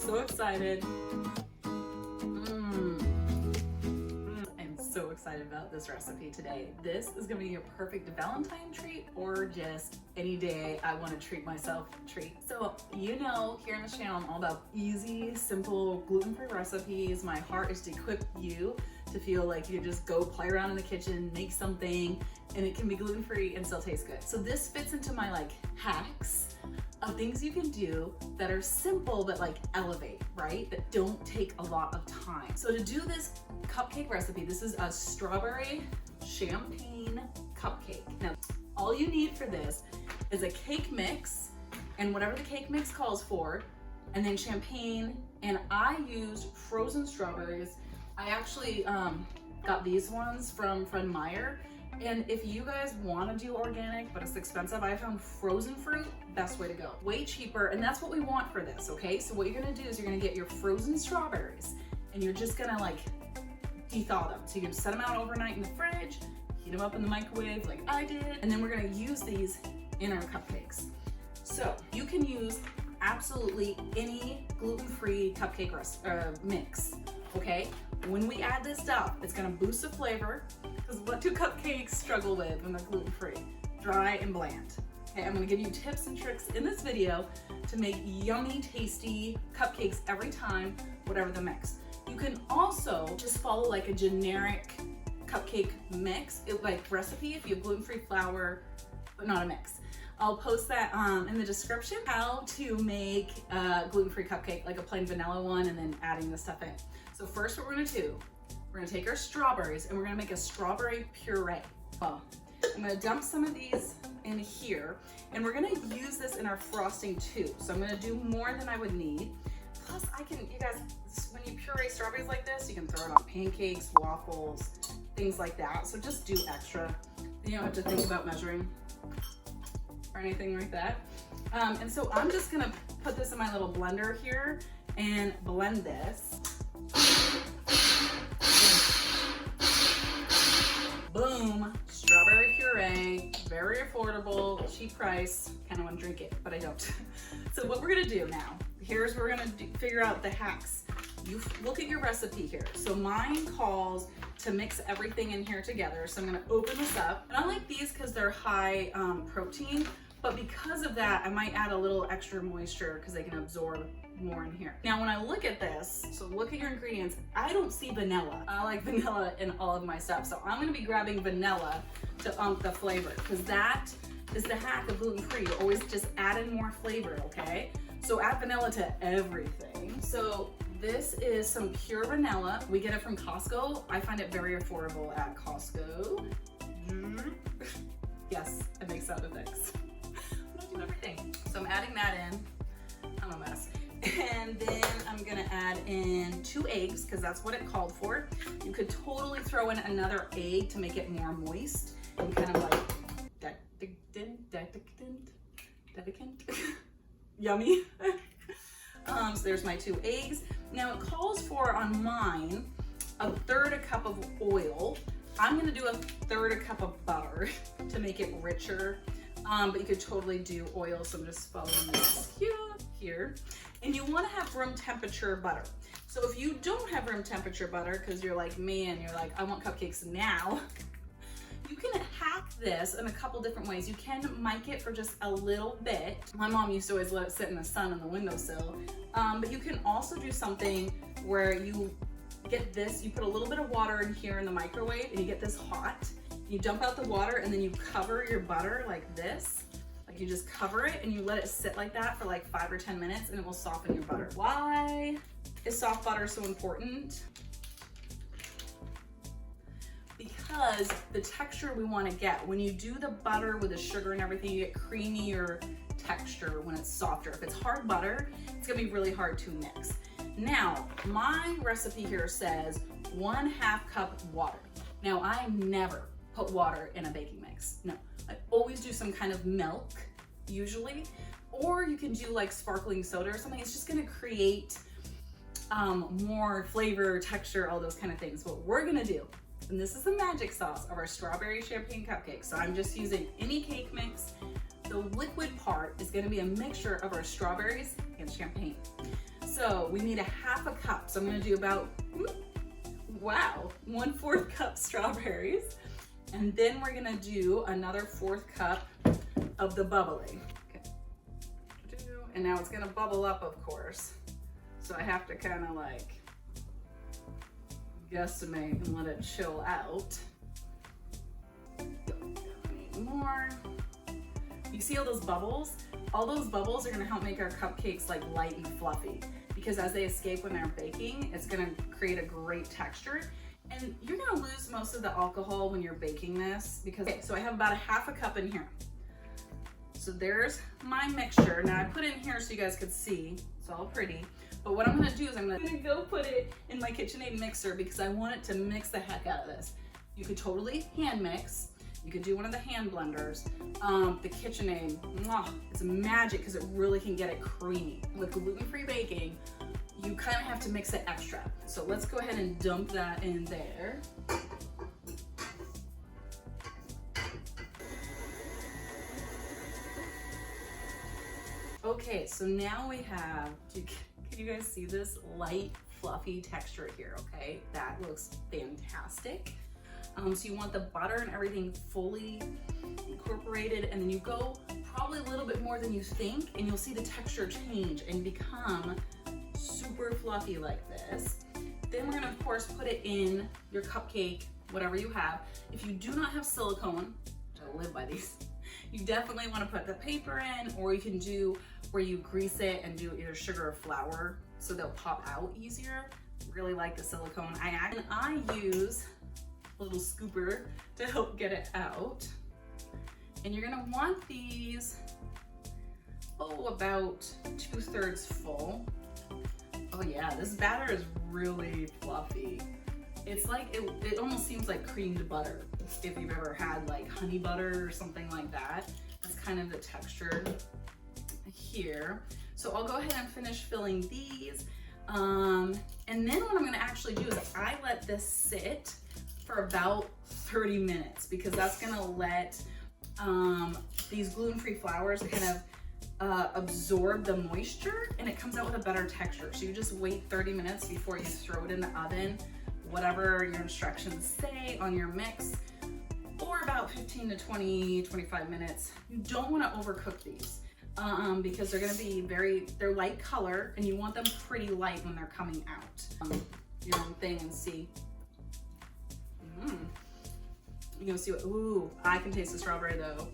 so excited. I'm so excited about this recipe today. This is gonna be your perfect Valentine treat or just any day I wanna treat myself treat. So you know, here on the channel, I'm all about easy, simple, gluten-free recipes. My heart is to equip you to feel like you just go play around in the kitchen, make something, and it can be gluten-free and still taste good. So this fits into my like hacks of things you can do that are simple but like elevate, right? That don't take a lot of time. So to do this cupcake recipe, this is a strawberry champagne cupcake. Now, all you need for this is a cake mix and whatever the cake mix calls for, and then champagne, and I used frozen strawberries. I actually got these ones from Fred Meyer. And if you guys want to do organic, but it's expensive, I found frozen fruit, best way to go. Way cheaper, and that's what we want for this, okay? So what you're gonna do is you're gonna get your frozen strawberries, and you're just gonna like de-thaw them. So you can set them out overnight in the fridge, heat them up in the microwave like I did, and then we're gonna use these in our cupcakes. So you can use absolutely any gluten-free cupcake mix, okay? When we add this stuff, it's gonna boost the flavor, because what do cupcakes struggle with when they're gluten-free? Dry and bland. Okay, I'm gonna give you tips and tricks in this video to make yummy, tasty cupcakes every time, whatever the mix. You can also just follow like a generic cupcake mix, like recipe if you have gluten-free flour, but not a mix. I'll post that in the description, how to make a gluten-free cupcake, like a plain vanilla one, and then adding the stuff in. So first what we're gonna do, we're gonna take our strawberries and we're gonna make a strawberry puree. I'm gonna dump some of these in here, and we're gonna use this in our frosting too. So I'm gonna do more than I would need. Plus you guys, when you puree strawberries like this, you can throw it on pancakes, waffles, things like that. So just do extra. You don't have to think about measuring or anything like that. And so I'm just gonna put this in my little blender here and blend this. Boom, strawberry puree, very affordable, cheap price. Kind of want to drink it, but I don't. So what we're gonna do now, here's where we're gonna figure out the hacks. You look at your recipe here. So mine calls to mix everything in here together. So I'm gonna open this up. And I like these because they're high protein, but because of that, I might add a little extra moisture because they can absorb more in here. Now, when I look at this, so look at your ingredients, I don't see vanilla. I like vanilla in all of my stuff. So I'm gonna be grabbing vanilla to ump the flavor, because that is the hack of gluten-free. You always just add in more flavor, okay? So add vanilla to everything. So this is some pure vanilla. We get it from Costco. I find it very affordable at Costco. Yes, I make sound effects. I do everything. So I'm adding that in. I'm a mess. And then I'm gonna add in 2 eggs, because that's what it called for. You could totally throw in another egg to make it more moist and kind of like yummy. So there's my 2 eggs. Now it calls for on mine 1/3 cup of oil. I'm gonna do 1/3 cup of butter to make it richer. But you could totally do oil, so I'm just following this here. And you wanna have room temperature butter. So if you don't have room temperature butter, because you're like me and you're like, I want cupcakes now, you can hack this in a couple different ways. You can mic it for just a little bit. My mom used to always let it sit in the sun on the windowsill. But you can also do something where you get this, you put a little bit of water in here in the microwave and you get this hot. You dump out the water and then you cover your butter like this. Like you just cover it and you let it sit like that for like 5 or 10 minutes and it will soften your butter. Why is soft butter so important? Because the texture we want to get, when you do the butter with the sugar and everything, you get creamier texture when it's softer. If it's hard butter, it's gonna be really hard to mix. Now, my recipe here says 1/2 cup water. Now, I never put water in a baking mix. No, I always do some kind of milk, usually, or you can do like sparkling soda or something. It's just gonna create more flavor, texture, all those kind of things. What we're gonna do, and this is the magic sauce of our strawberry champagne cupcake. So I'm just using any cake mix. The liquid part is gonna be a mixture of our strawberries and champagne. So we need a half a cup. So I'm gonna do about, wow, 1/4 cup strawberries. And then we're gonna do another 1/4 cup of the bubbly. Okay. And now it's gonna bubble up, of course. So I have to kind of like guesstimate and let it chill out. More. You see all those bubbles? All those bubbles are gonna help make our cupcakes like light and fluffy, because as they escape when they're baking, it's gonna create a great texture. And you're gonna lose most of the alcohol when you're baking this, because, okay, so I have about a half a cup in here. So there's my mixture. Now I put it in here so you guys could see, it's all pretty. But what I'm gonna do is I'm gonna go put it in my KitchenAid mixer, because I want it to mix the heck out of this. You could totally hand mix. You could do one of the hand blenders. The KitchenAid, it's magic because it really can get it creamy. With gluten-free baking, you kind of have to mix it extra. So let's go ahead and dump that in there. Okay, so now we have, can you guys see this light, fluffy texture here, okay? That looks fantastic. So you want the butter and everything fully incorporated, and then you go probably a little bit more than you think, and you'll see the texture change and become super fluffy like this. Then we're gonna, of course, put it in your cupcake, whatever you have. If you do not have silicone, which I live by these, you definitely wanna put the paper in, or you can do where you grease it and do either sugar or flour so they'll pop out easier. Really like the silicone. I use a little scooper to help get it out. And you're gonna want these, about 2/3 full. Oh yeah, this batter is really fluffy. It's like, it almost seems like creamed butter. If you've ever had like honey butter or something like that, that's kind of the texture here. So I'll go ahead and finish filling these. And then what I'm gonna actually do is I let this sit for about 30 minutes, because that's gonna let these gluten-free flours kind of absorb the moisture, and it comes out with a better texture. So you just wait 30 minutes before you throw it in the oven, whatever your instructions say on your mix, or about 15 to 25 minutes. You don't wanna overcook these. Because they're gonna be they're light color, and you want them pretty light when they're coming out. Your own thing and see. You're gonna see what, ooh, I can taste the strawberry though.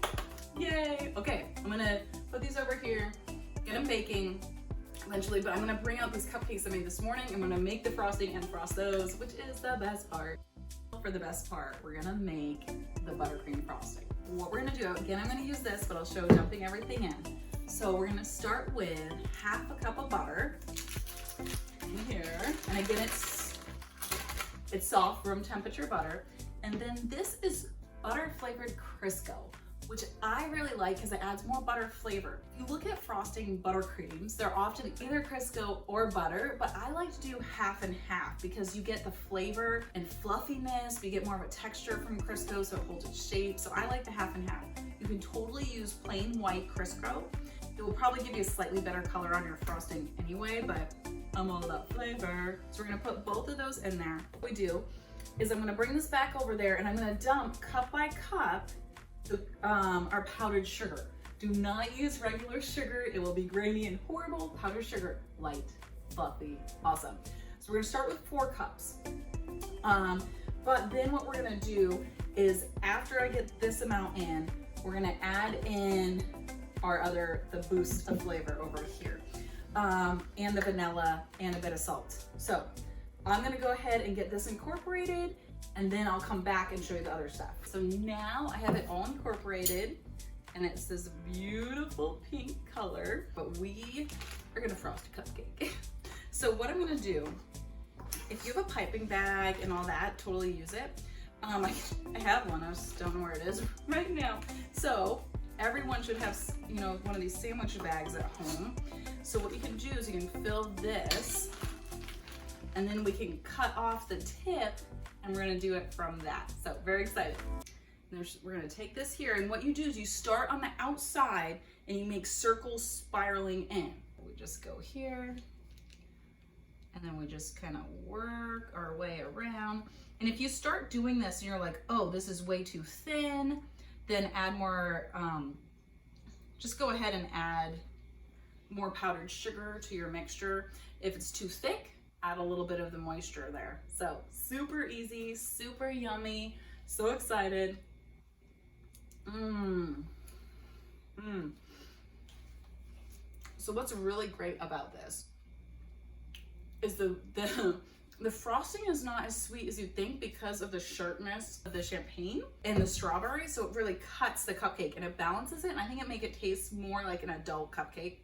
Yay! Okay, I'm gonna put these over here, get them baking eventually, but I'm gonna bring out these cupcakes I made this morning. I'm gonna make the frosting and frost those, which is the best part. For the best part, we're gonna make the buttercream frosting. What we're gonna do, again, I'm gonna use this, but I'll show dumping everything in. So we're gonna start with half a cup of butter in here. And again, it's soft room temperature butter. And then this is butter flavored Crisco, which I really like because it adds more butter flavor. If you look at frosting buttercreams, they're often either Crisco or butter, but I like to do half and half because you get the flavor and fluffiness, but you get more of a texture from Crisco so it holds its shape. So I like the half and half. You can totally use plain white Crisco. It will probably give you a slightly better color on your frosting anyway, but I'm all about flavor. So we're gonna put both of those in there. What we do is I'm gonna bring this back over there, and I'm gonna dump cup by cup our powdered sugar. Do not use regular sugar. It will be grainy and horrible. Powdered sugar, light, fluffy, awesome. So we're gonna start with 4 cups. But then what we're gonna do is after I get this amount in, we're gonna add in the boost of flavor over here, and the vanilla and a bit of salt. So I'm gonna go ahead and get this incorporated, and then I'll come back and show you the other stuff. So now I have it all incorporated, and it's this beautiful pink color, but we are gonna frost a cupcake. So what I'm gonna do, if you have a piping bag and all that, totally use it. I have one, I just don't know where it is right now. So everyone should have, one of these sandwich bags at home. So what you can do is you can fill this, and then we can cut off the tip, and we're gonna do it from that. So very excited. We're gonna take this here, and what you do is you start on the outside and you make circles spiraling in. We just go here, And then we just kind of work our way around. And if you start doing this and you're like, oh, this is way too thin, then add more, just go ahead and add more powdered sugar to your mixture. If it's too thick, add a little bit of the moisture there. So super easy, super yummy, so excited. So what's really great about this is the frosting is not as sweet as you think because of the sharpness of the champagne and the strawberry. So it really cuts the cupcake and it balances it. And I think it makes it taste more like an adult cupcake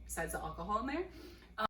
besides the alcohol in there.